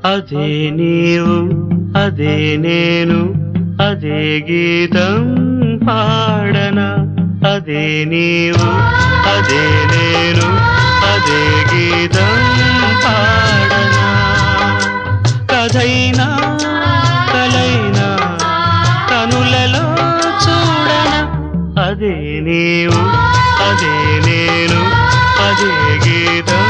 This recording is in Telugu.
అదే నీవు అదే నేను అదే గీతం పాడనా అదే నీవు అదే నేను అదే గీతం పాడనా కథైనా కలైనా కనులలో చూడనా అదే నీవు అదే నేను అదే గీతం